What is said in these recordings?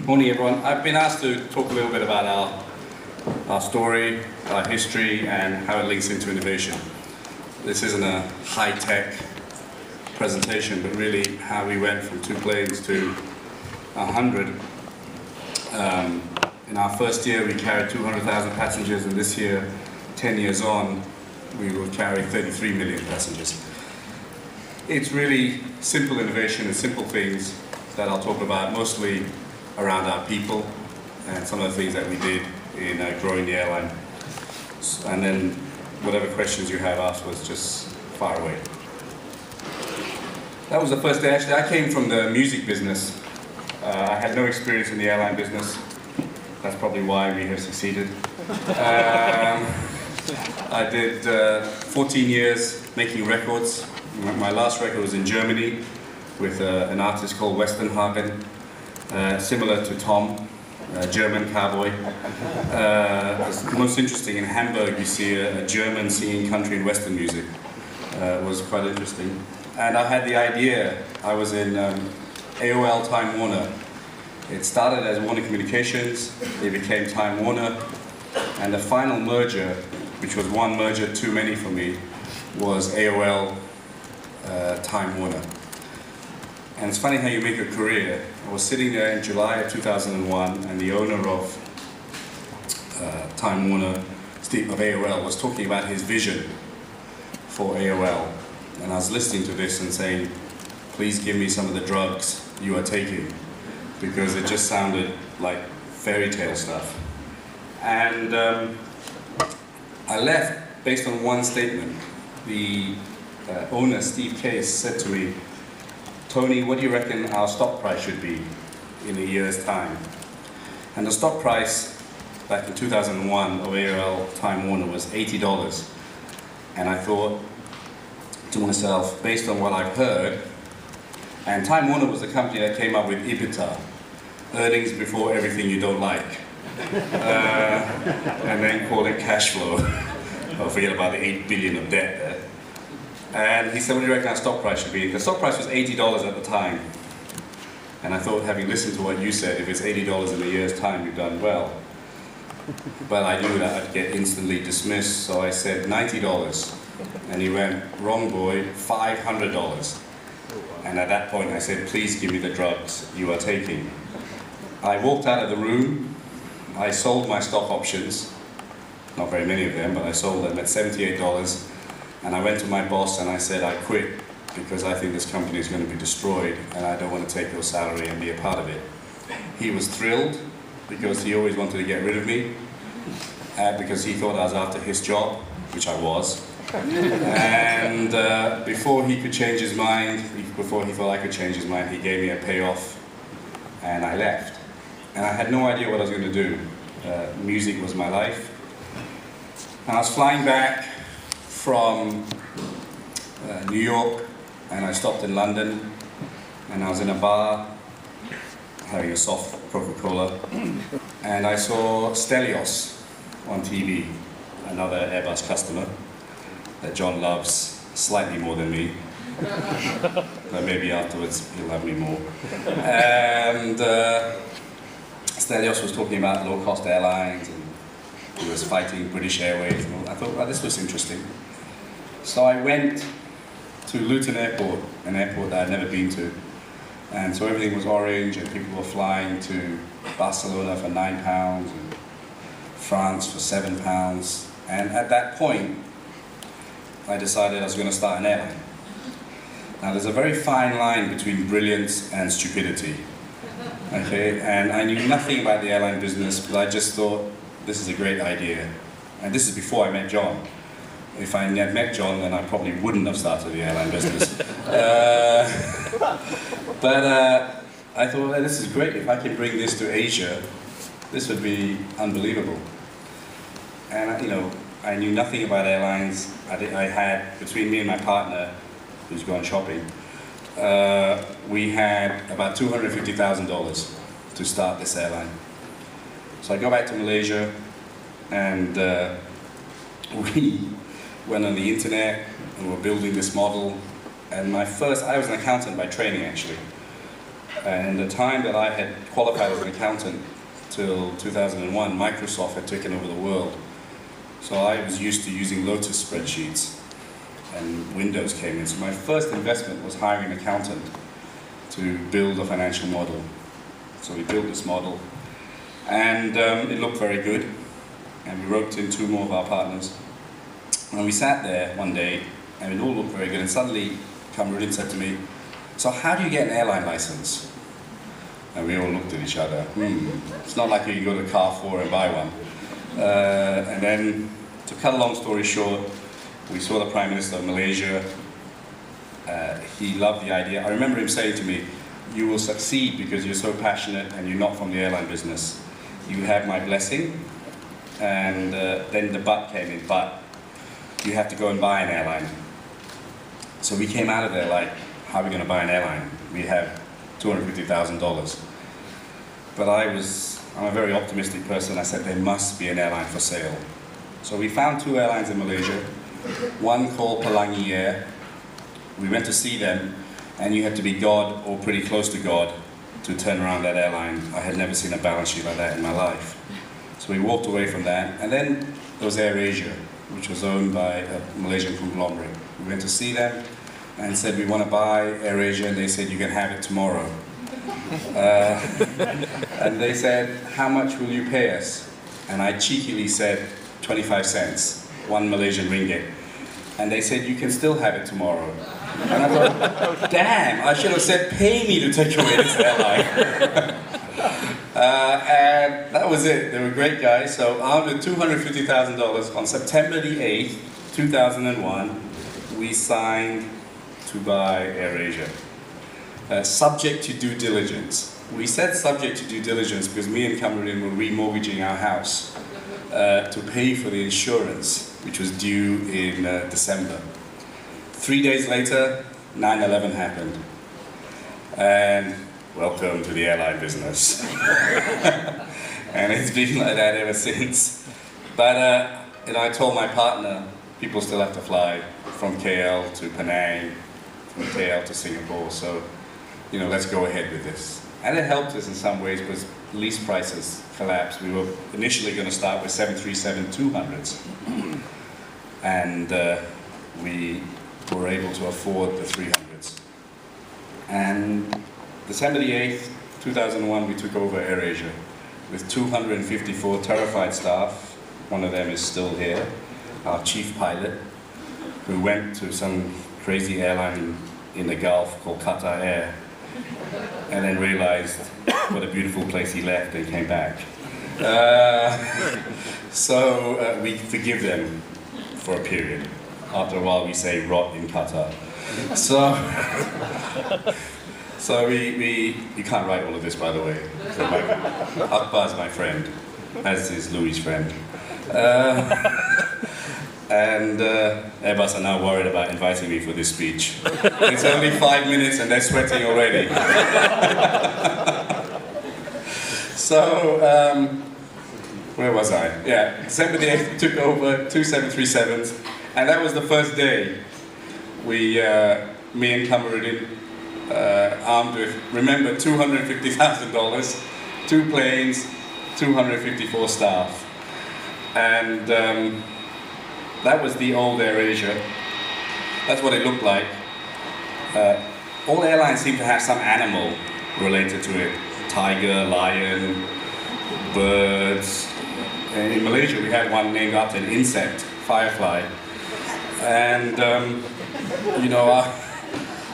Morning, everyone. I've been asked to talk a little bit about our story, our history, and how it links into innovation. This isn't a high-tech presentation, but really how we went from 2 planes to 100. In our first year, we carried 200,000 passengers, and this year, 10 years on, we will carry 33 million passengers. It's really simple innovation and simple things that I'll talk about, mostly around our people and some of the things that we did in growing the airline. And then whatever questions you have afterwards, just fire away. That was the first day. Actually, I came from the music business. I had no experience in the airline business. That's probably why we have succeeded. I did 14 years making records. My last record was in Germany with an artist called Westernhagen. Similar to Tom, German cowboy. It's most interesting, in Hamburg you see a German singing country and western music. It was quite interesting. And I had the idea, I was in AOL Time Warner. It started as Warner Communications, it became Time Warner, and the final merger, which was one merger too many for me, was AOL Time Warner. And it's funny how you make a career. I was sitting there in July of 2001, and the owner of Time Warner, Steve of AOL, was talking about his vision for AOL. And I was listening to this and saying, please give me some of the drugs you are taking, because it just sounded like fairy tale stuff. And I left based on one statement. The owner, Steve Case, said to me, Tony, what do you reckon our stock price should be in a year's time? And the stock price back in 2001 of AOL Time Warner was $80. And I thought to myself, based on what I've heard, and Time Warner was the company that came up with EBITDA, earnings before everything you don't like, and then called it cash flow. I'll forget about the 8 billion of debt there. And he said, what do you reckon our stock price should be? The stock price was $80 at the time. And I thought, having listened to what you said, if it's $80 in a year's time, you've done well. But I knew that I'd get instantly dismissed, so I said $90. And he went, wrong boy, $500. And at that point I said, please give me the drugs you are taking. I walked out of the room, I sold my stock options, not very many of them, but I sold them at $78. And I went to my boss and I said, I quit because I think this company is going to be destroyed and I don't want to take your salary and be a part of it. He was thrilled because he always wanted to get rid of me, because he thought I was after his job, which I was. And before he could change his mind, before he thought I could change his mind, he gave me a payoff and I left. And I had no idea what I was going to do. Music was my life. And I was flying back from New York, and I stopped in London, and I was in a bar having a soft Coca-Cola, and I saw Stelios on TV, another Airbus customer that John loves slightly more than me, but maybe afterwards he'll love me more. And Stelios was talking about low-cost airlines, and he was fighting British Airways, and I thought, well, this was interesting. So I went to Luton Airport, an airport that I'd never been to. And so everything was orange and people were flying to Barcelona for £9 and France for £7. And at that point, I decided I was going to start an airline. Now there's a very fine line between brilliance and stupidity. Okay, and I knew nothing about the airline business, but I just thought, this is a great idea. And this is before I met John. If I had met John, then I probably wouldn't have started the airline business. But I thought, well, this is great. If I can bring this to Asia, this would be unbelievable. And you know, I knew nothing about airlines. I had, between me and my partner, who's gone shopping, we had about $250,000 to start this airline. So I go back to Malaysia, and we went on the internet and we're building this model. And I was an accountant by training, actually. And the time that I had qualified as an accountant till 2001, Microsoft had taken over the world. So I was used to using Lotus spreadsheets, and Windows came in. So my first investment was hiring an accountant to build a financial model. So we built this model, and it looked very good. And we roped in 2 more of our partners. And we sat there one day, and it all looked very good. And suddenly, Kamrudin said to me, "So how do you get an airline license?" And we all looked at each other. It's not like you can go to Carrefour and buy one. And then, to cut a long story short, we saw the Prime Minister of Malaysia. He loved the idea. I remember him saying to me, "You will succeed because you're so passionate and you're not from the airline business. You have my blessing." And then the but came in, but you have to go and buy an airline. So we came out of there like, how are we going to buy an airline? We have $250,000. But I'm a very optimistic person. I said there must be an airline for sale. So we found 2 airlines in Malaysia, one called Pelangi Air. We went to see them, and you had to be God or pretty close to God to turn around that airline. I had never seen a balance sheet like that in my life. So we walked away from that, and then there was AirAsia, which was owned by a Malaysian conglomerate. We went to see them and said, "We want to buy AirAsia," and they said, "You can have it tomorrow." And they said, "How much will you pay us?" And I cheekily said, 25 cents, 1 Malaysian ringgit. And they said, "You can still have it tomorrow." And I thought, damn, I should have said, "Pay me to take away this airline." And that was it. They were great guys. So armed with $250,000, on September the 8th, 2001, we signed to buy AirAsia. Subject to due diligence. We said subject to due diligence because me and Kamrudin were remortgaging our house to pay for the insurance, which was due in December. 3 days later, 9/11 happened. And welcome to the airline business. And it's been like that ever since. But I told my partner, people still have to fly from KL to Penang, from KL to Singapore, so let's go ahead with this. And it helped us in some ways because lease prices collapsed. We were initially going to start with 737-200s, and we were able to afford the 300s. And December the 8th, 2001, we took over AirAsia with 254 terrified staff. One of them is still here, our chief pilot, who went to some crazy airline in the Gulf called Qatar Air, and then realized what a beautiful place he left and came back. So we forgive them for a period. After a while we say rot in Qatar. So you can't write all of this, by the way. So Akbar's my friend, as is Louis' friend. And Airbus are now worried about inviting me for this speech. It's only 5 minutes and they're sweating already. So, where was I? Yeah, December the 8th, we took over 2 737s, and that was the first day me and Kamrudin, armed with, remember, $250,000, 2 planes, 254 staff. And that was the old AirAsia. That's what it looked like. All airlines seem to have some animal related to it. Tiger, lion, birds. And in Malaysia we had one named after an insect, firefly. And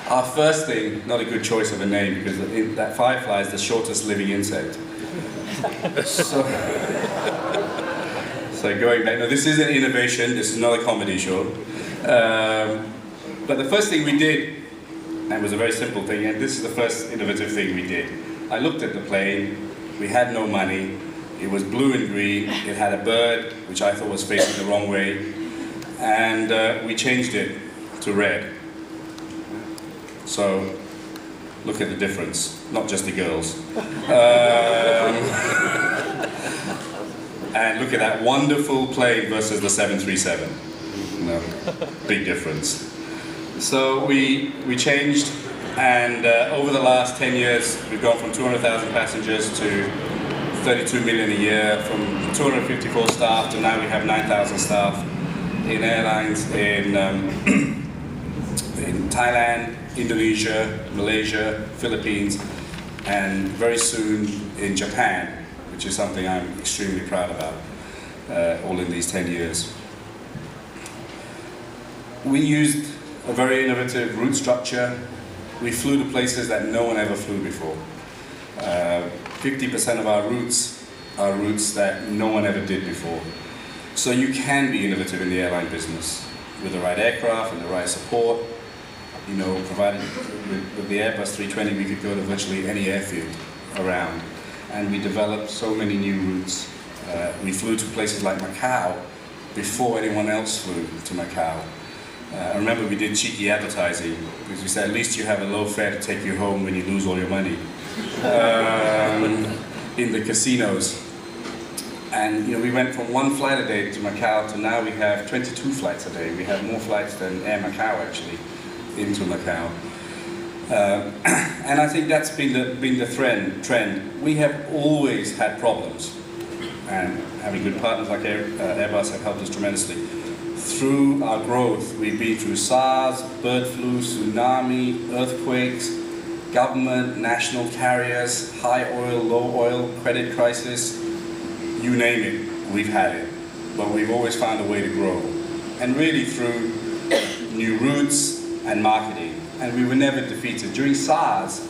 our first thing, not a good choice of a name because that firefly is the shortest living insect. So going back, no, this is an innovation, this is not a comedy show. But the first thing we did, and it was a very simple thing, and this is the first innovative thing we did. I looked at the plane, we had no money, it was blue and green, it had a bird, which I thought was facing the wrong way, and we changed it to red. So look at the difference, not just the girls. And look at that wonderful plane versus the 737. No, big difference. So we changed, and over the last 10 years, we've gone from 200,000 passengers to 32 million a year, from 254 staff to now we have 9,000 staff in airlines in Thailand, Indonesia, Malaysia, Philippines, and very soon in Japan, which is something I'm extremely proud about, all in these 10 years. We used a very innovative route structure. We flew to places that no one ever flew before. 50% of our routes are routes that no one ever did before. So you can be innovative in the airline business with the right aircraft and the right support. You know, provided with the Airbus 320, we could go to virtually any airfield around. And we developed so many new routes. We flew to places like Macau before anyone else flew to Macau. I remember we did cheeky advertising because we said, at least you have a low fare to take you home when you lose all your money in the casinos. And you know, we went from 1 flight a day to Macau to now we have 22 flights a day. We have more flights than Air Macau actually into Macau. And I think that's been the trend. We have always had problems, and having good partners like Airbus have helped us tremendously. Through our growth, we've been through SARS, bird flu, tsunami, earthquakes, government, national carriers, high oil, low oil, credit crisis, you name it, we've had it. But we've always found a way to grow. And really through new routes and marketing. And we were never defeated. During SARS,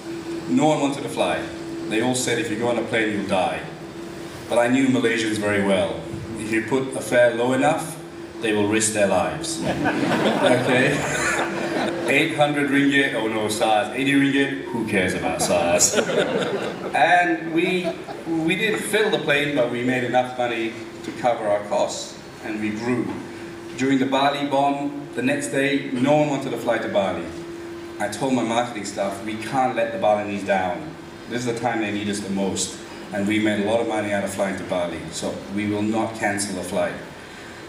no one wanted to fly. They all said, if you go on a plane, you'll die. But I knew Malaysians very well. If you put a fare low enough, they will risk their lives. Okay? 800 ringgit, oh no, SARS. 80 ringgit, who cares about SARS? And we didn't fill the plane, but we made enough money to cover our costs, and we grew. During the Bali bomb, the next day, no one wanted to fly to Bali. I told my marketing staff, we can't let the Balinese down. This is the time they need us the most. And we made a lot of money out of flying to Bali, so we will not cancel a flight.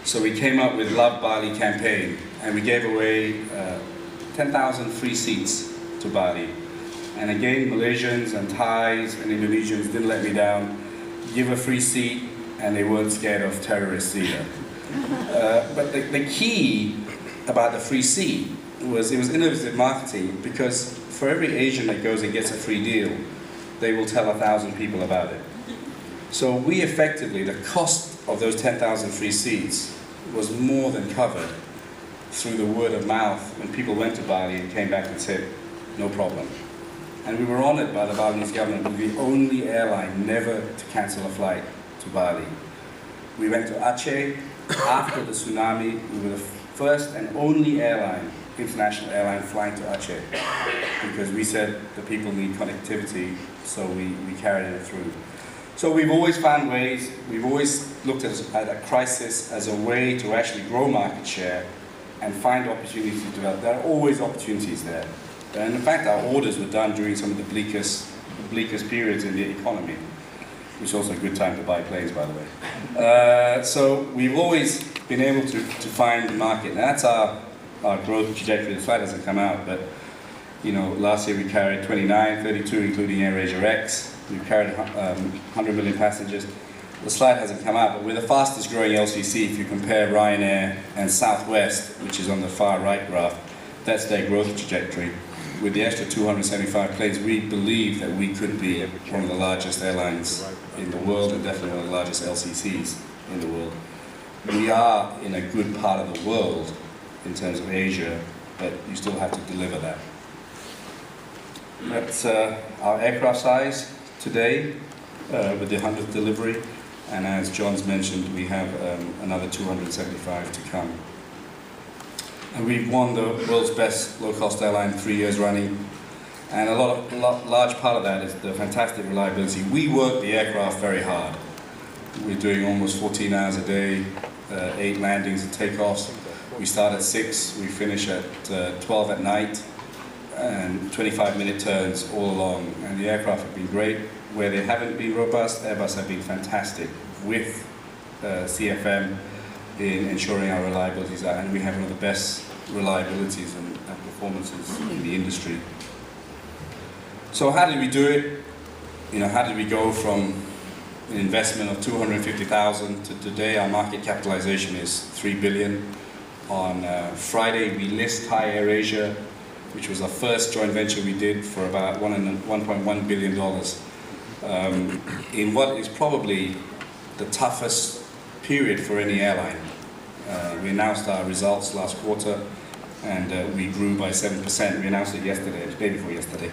So we came up with Love Bali campaign, and we gave away 10,000 free seats to Bali. And again, Malaysians and Thais and Indonesians didn't let me down. Give a free seat, and they weren't scared of terrorists either. But the key about the free seat was it was innovative marketing, because for every Asian that goes and gets a free deal, they will tell 1,000 people about it. So we effectively, the cost of those 10,000 free seats was more than covered through the word of mouth when people went to Bali and came back and said, no problem. And we were honored by the Balinese government to be the only airline never to cancel a flight to Bali. We went to Aceh after the tsunami. We were the first and only airline, international airline, flying to Aceh, because we said the people need connectivity, so we carried it through. So we've always found ways, we've always looked at a crisis as a way to actually grow market share and find opportunities to develop. There are always opportunities there. And in fact, our orders were done during some of the bleakest periods in the economy, which is also a good time to buy planes, by the way. So we've always been able to find the market. And that's our growth trajectory. The slide hasn't come out, but you know, last year we carried 29, 32, including AirAsia X. We've carried 100 million passengers. The slide hasn't come out, but we're the fastest growing LCC if you compare Ryanair and Southwest, which is on the far right graph. That's their growth trajectory. With the extra 275 planes, we believe that we could be one of the largest airlines in the world, and definitely one of the largest LCCs in the world. We are in a good part of the world in terms of Asia, but you still have to deliver that. That's our aircraft size today with the 100th delivery, and as John's mentioned, we have another 275 to come. And we've won the world's best low-cost airline 3 years running, and a large part of that is the fantastic reliability. We work the aircraft very hard. We're doing almost 14 hours a day, 8 landings and takeoffs. We start at 6, we finish at 12 at night. and 25-minute turns all along, and the aircraft have been great. Where they haven't been robust, Airbus have been fantastic with CFM in ensuring our reliabilities, and we have one of the best reliabilities and performances in the industry. So how did we do it? How did we go from an investment of 250,000 to today our market capitalization is 3 billion. On Friday we list Thai AirAsia, which was our first joint venture we did for about $1.1 billion. In what is probably the toughest period for any airline. We announced our results last quarter, and we grew by 7%. We announced it yesterday, the day before yesterday.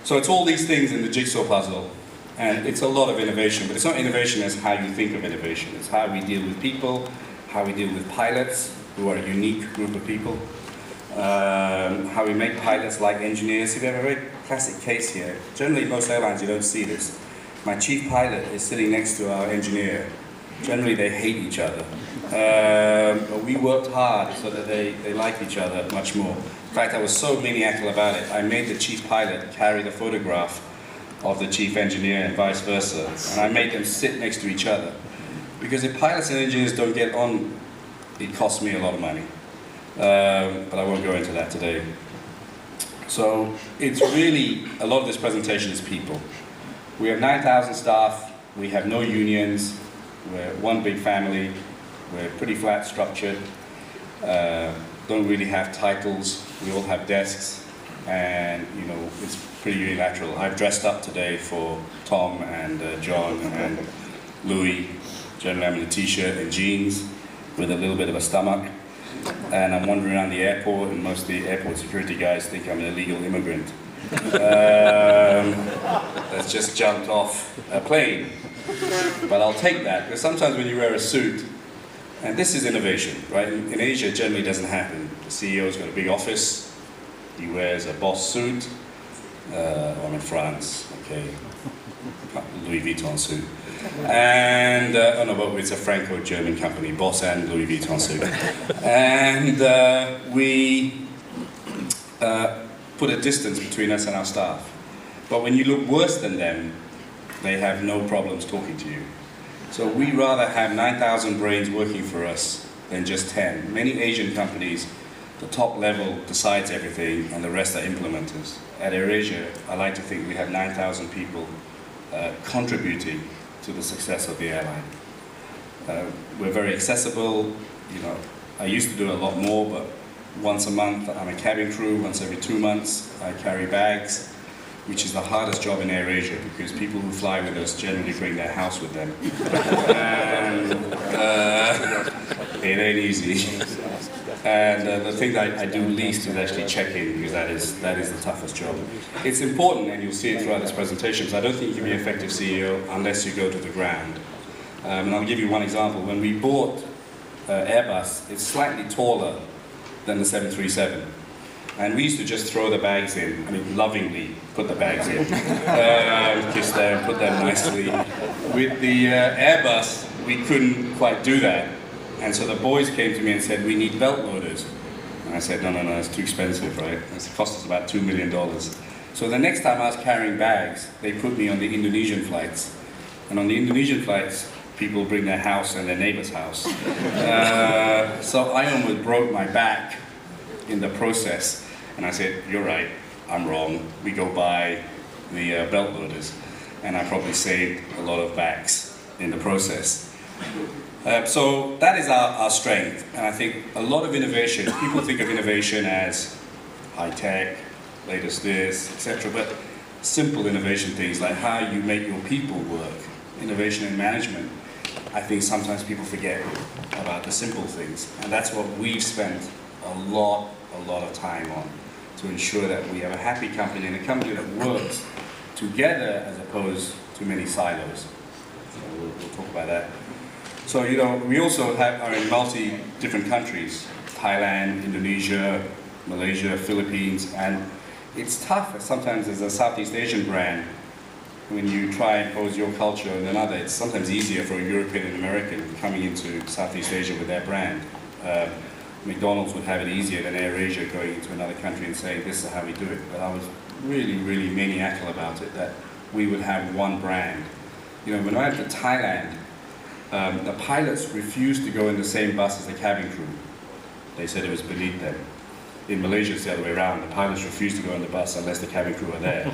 So it's all these things in the jigsaw puzzle, and it's a lot of innovation, but it's not innovation as how you think of innovation. It's how we deal with people, how we deal with pilots, who are a unique group of people, how we make pilots like engineers. We have a very classic case here. Generally, most airlines, you don't see this. My chief pilot is sitting next to our engineer. Generally, they hate each other. But we worked hard so that they like each other much more. In fact, I was so maniacal about it, I made the chief pilot carry the photograph of the chief engineer and vice versa. And I made them sit next to each other. Because if pilots and engineers don't get on, it costs me a lot of money. But I won't go into that today. So it's really, a lot of this presentation is people. We have 9,000 staff, we have no unions, we're one big family, we're pretty flat structured, don't really have titles, we all have desks, and it's pretty unilateral. I've dressed up today for Tom and John and Louis. Generally I'm in a t-shirt and jeans with a little bit of a stomach, and I'm wandering around the airport, and most of the airport security guys think I'm an illegal immigrant that's just jumped off a plane. But I'll take that, because sometimes when you wear a suit, and this is innovation, right? In Asia, it generally doesn't happen. The CEO's got a big office, he wears a boss suit. I'm in France, okay, Louis Vuitton suit. And, oh no, but it's a Franco-German company, Boss and Louis Vuitton suit. And we put a distance between us and our staff. But when you look worse than them, they have no problems talking to you. So we rather have 9,000 brains working for us than just 10. Many Asian companies, the top level decides everything and the rest are implementers. At AirAsia, I like to think we have 9,000 people contributing to the success of the airline. We're very accessible. I used to do a lot more, but once a month I'm a cabin crew. Once every 2 months I carry bags, which is the hardest job in AirAsia, because people who fly with us generally bring their house with them. And it ain't easy. And the thing that I do least is actually check in, because that is the toughest job. It's important, and you'll see it throughout this presentation, because I don't think you can be an effective CEO unless you go to the ground. And I'll give you one example. When we bought Airbus, it's slightly taller than the 737. And we used to just throw the bags in, lovingly put the bags in, kiss them, put them nicely. With the Airbus, we couldn't quite do that. And so the boys came to me and said, we need belt loaders. And I said, no, it's too expensive, right? It cost us about $2 million. So the next time I was carrying bags, they put me on the Indonesian flights. And on the Indonesian flights, people bring their house and their neighbor's house. So I almost broke my back in the process. And I said, you're right, I'm wrong. We go buy the belt loaders. And I probably saved a lot of backs in the process. So that is our strength. And I think a lot of innovation, people think of innovation as high tech, latest this, etc. But simple innovation things like how you make your people work, innovation in management, I think sometimes people forget about the simple things. And that's what we've spent a lot of time on, to ensure that we have a happy company and a company that works together as opposed to many silos. So we'll talk about that. So, we also are in different countries, Thailand, Indonesia, Malaysia, Philippines, and it's tough sometimes as a Southeast Asian brand. When you try and impose your culture on another, it's sometimes easier for a European and American coming into Southeast Asia with their brand. McDonald's would have it easier than AirAsia going into another country and saying, this is how we do it. But I was really, really maniacal about it, that we would have one brand. You know, when I went to Thailand, the pilots refused to go in the same bus as the cabin crew. They said it was beneath them. In Malaysia, it's the other way around. The pilots refuse to go on the bus unless the cabin crew are there.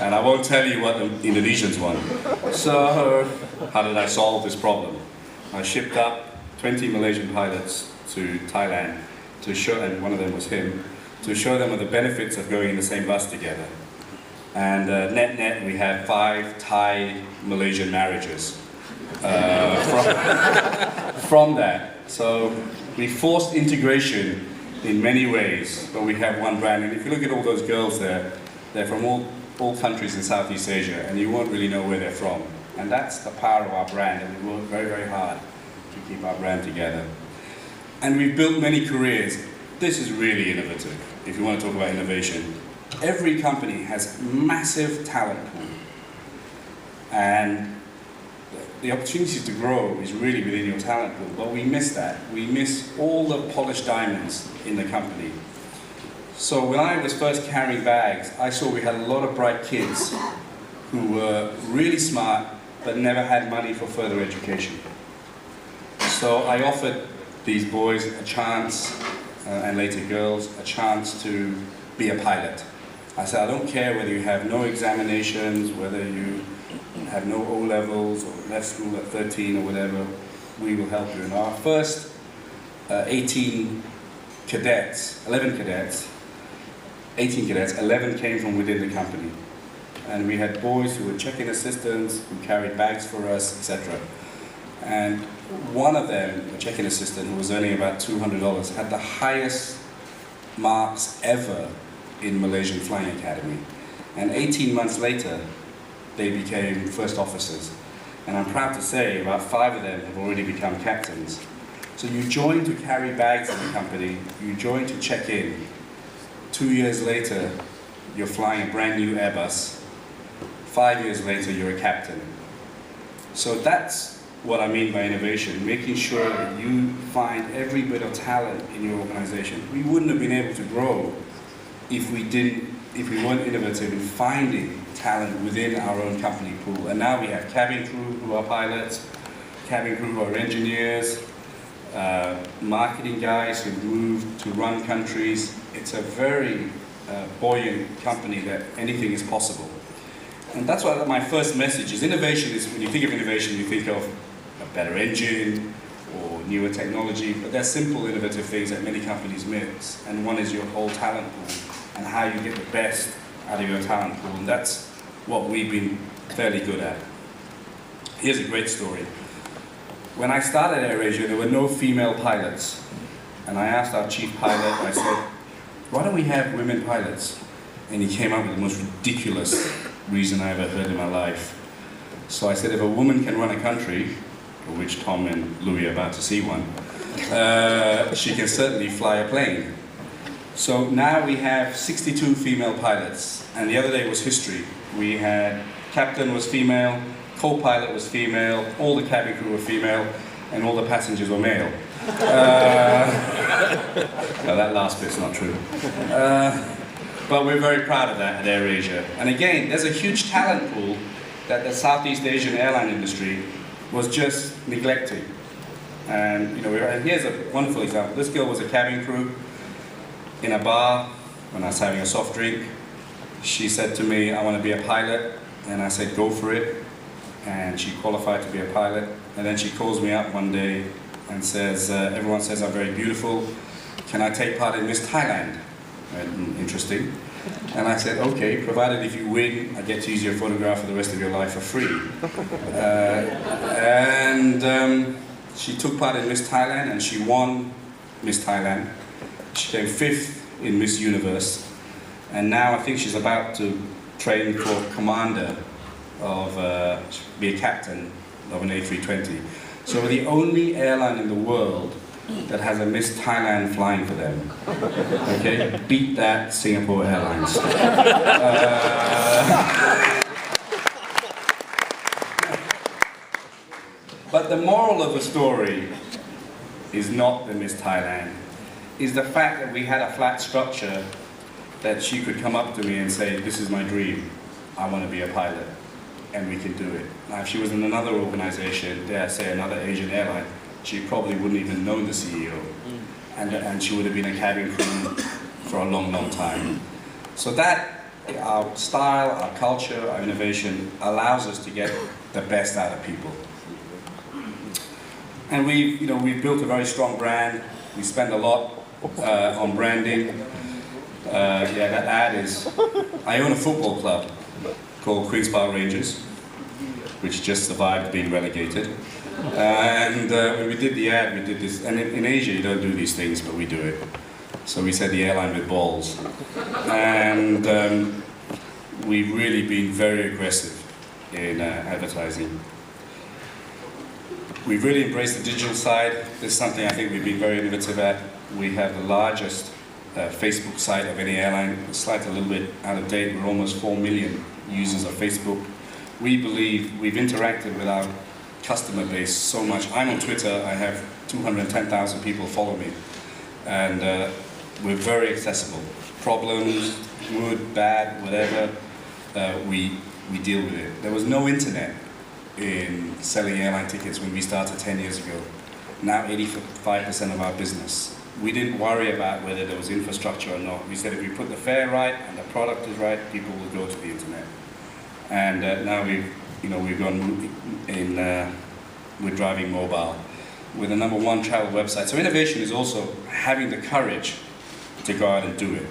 And I won't tell you what the Indonesians want. So, how did I solve this problem? I shipped up 20 Malaysian pilots to Thailand to show, and one of them was him, to show them the benefits of going in the same bus together. And net, we had 5 Thai-Malaysian marriages from that. So we forced integration in many ways, but we have one brand. And if you look at all those girls there, they're from all countries in Southeast Asia, and you won't really know where they're from. And that's the power of our brand, and we work very, very hard to keep our brand together. And we've built many careers. This is really innovative, if you want to talk about innovation. Every company has massive talent pool, and the opportunities to grow is really within your talent pool, but we miss that. We miss all the polished diamonds in the company. So when I was first carrying bags, I saw we had a lot of bright kids who were really smart, but never had money for further education. So I offered these boys a chance, and later girls, a chance to be a pilot. I said, I don't care whether you have no examinations, whether you have no O-levels or left school at 13 or whatever, we will help you. And our first 18 cadets, 11 cadets, 11 came from within the company. And we had boys who were check-in assistants, who carried bags for us, etc. And one of them, a check-in assistant who was earning about $200, had the highest marks ever in Malaysian Flying Academy. And 18 months later, they became first officers. And I'm proud to say about 5 of them have already become captains. So you join to carry bags in the company, you join to check in. 2 years later, you're flying a brand new Airbus. 5 years later, you're a captain. So that's what I mean by innovation, making sure that you find every bit of talent in your organization. We wouldn't have been able to grow if we weren't innovative in finding talent within our own company pool. And now we have cabin crew who are pilots, cabin crew who are engineers, marketing guys who've moved to run countries. It's a very buoyant company that anything is possible. And that's why my first message is innovation is, when you think of innovation, you think of a better engine or newer technology, but they're simple, innovative things that many companies miss. And one is your whole talent pool and how you get the best out of your talent pool. And that's what we've been fairly good at. Here's a great story. When I started AirAsia, there were no female pilots. And I asked our chief pilot, I said, why don't we have women pilots? And he came up with the most ridiculous reason I ever heard in my life. So I said, if a woman can run a country, for which Tom and Louis are about to see one, she can certainly fly a plane. So now we have 62 female pilots, and the other day was history. We had captain was female, co-pilot was female, all the cabin crew were female, and all the passengers were male. No, that last bit's not true. But we're very proud of that at AirAsia. And again, there's a huge talent pool that the Southeast Asian airline industry was just neglecting. And and here's a wonderful example. This girl was a cabin crew in a bar when I was having a soft drink. She said to me, I want to be a pilot. And I said, go for it. And she qualified to be a pilot. And then she calls me up one day and says, everyone says I'm very beautiful. Can I take part in Miss Thailand? Interesting. And I said, okay, provided if you win, I get to use your photograph for the rest of your life for free. She took part in Miss Thailand and she won Miss Thailand. She came 5th in Miss Universe. And now I think she's about to train for commander of, be a captain of an A320. So we're the only airline in the world that has a Miss Thailand flying for them. Okay, beat that, Singapore Airlines. But the moral of the story is not the Miss Thailand, is the fact that we had a flat structure that she could come up to me and say, this is my dream, I want to be a pilot, and we can do it. Now, if she was in another organization, dare I say another Asian airline, she probably wouldn't even know the CEO, and she would have been a cabin crew for a long, long time. So that, our style, our culture, our innovation allows us to get the best out of people. And we've built a very strong brand. We spend a lot on branding. Yeah, that ad is, I own a football club called Queen's Park Rangers, which just survived being relegated. And when we did the ad, we did this, and in Asia you don't do these things, but we do it. So we said the airline with balls. And we've really been very aggressive in advertising. We've really embraced the digital side. This is something I think we've been very innovative at. We have the largest Facebook site of any airline. The site's a little bit out of date. We're almost 4 million users of Facebook. We believe we've interacted with our customer base so much. I'm on Twitter. I have 210,000 people follow me. And we're very accessible. Problems, good, bad, whatever, we deal with it. There was no internet in selling airline tickets when we started 10 years ago. Now 85% of our business. We didn't worry about whether there was infrastructure or not. We said if we put the fare right and the product is right, people will go to the internet. And now we've gone in, we're driving mobile. We're the #1 travel website. So innovation is also having the courage to go out and do it.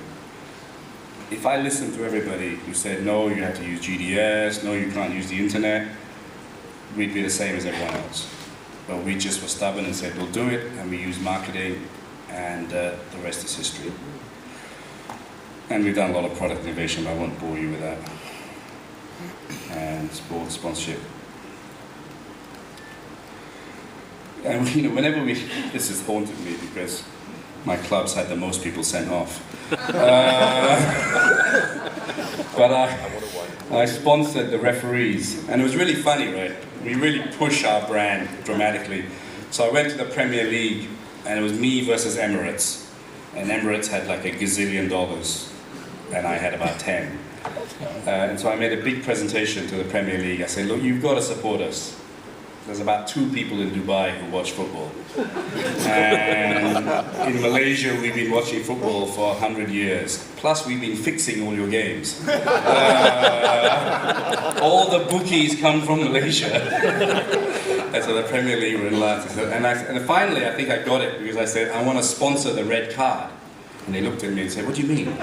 If I listened to everybody who said, no, you have to use GDS, no, you can't use the internet, we'd be the same as everyone else. But we just were stubborn and said, we'll do it, and we use marketing, and the rest is history. And we've done a lot of product innovation, but I won't bore you with that. And sports sponsorship. And whenever this has haunted me because my clubs had the most people sent off. But I sponsored the referees, and it was really funny, right? We really push our brand dramatically. So I went to the Premier League, and it was me versus Emirates. And Emirates had like $1 gazillion, and I had about 10. And so I made a big presentation to the Premier League. I said, look, you've got to support us. There's about 2 people in Dubai who watch football. And in Malaysia, we've been watching football for 100 years. Plus, we've been fixing all your games. All the bookies come from Malaysia. And so the Premier League were in love. And finally, I think I got it because I said, I want to sponsor the red card. And they looked at me and said, what do you mean?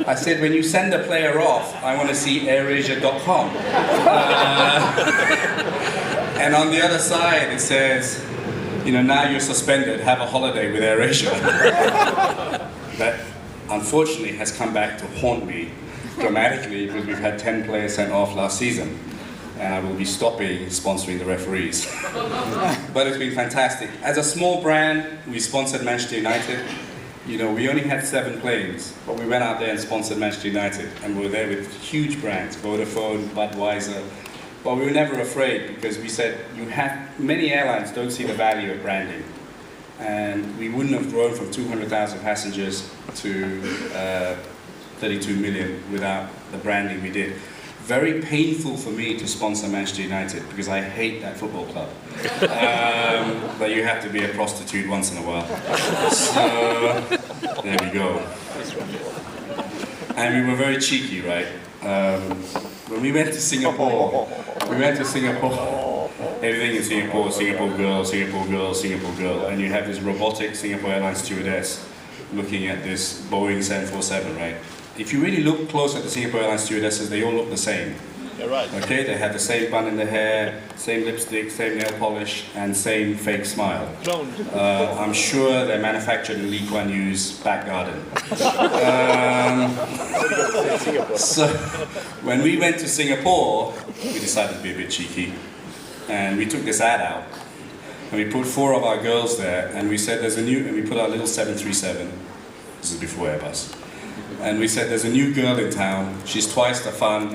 I said, when you send a player off, I want to see airasia.com. And on the other side, it says, now you're suspended, have a holiday with AirAsia. That, unfortunately, has come back to haunt me dramatically because we've had 10 players sent off last season. And I will be stopping sponsoring the referees. But it's been fantastic. As a small brand, we sponsored Manchester United. We only had 7 planes, but we went out there and sponsored Manchester United, and we were there with huge brands, Vodafone, Budweiser. But we were never afraid because we said, many airlines don't see the value of branding. And we wouldn't have grown from 200,000 passengers to 32 million without the branding we did. Very painful for me to sponsor Manchester United because I hate that football club. But you have to be a prostitute once in a while. So, there we go. And we were very cheeky, right? When we went to Singapore, everything in Singapore, Singapore girl, Singapore girl, Singapore girl, and you have this robotic Singapore Airlines stewardess looking at this Boeing 747, right? If you really look close at the Singapore Airlines stewardesses, they all look the same. Yeah, right. Okay, they have the same bun in the hair, same lipstick, same nail polish, and same fake smile. I'm sure they're manufactured in Lee Kuan Yew's back garden. So, when we went to Singapore, we decided to be a bit cheeky, and we took this ad out, and we put 4 of our girls there, and we said and we put our little 737, this is before Airbus, and we said there's a new girl in town, she's twice the fun,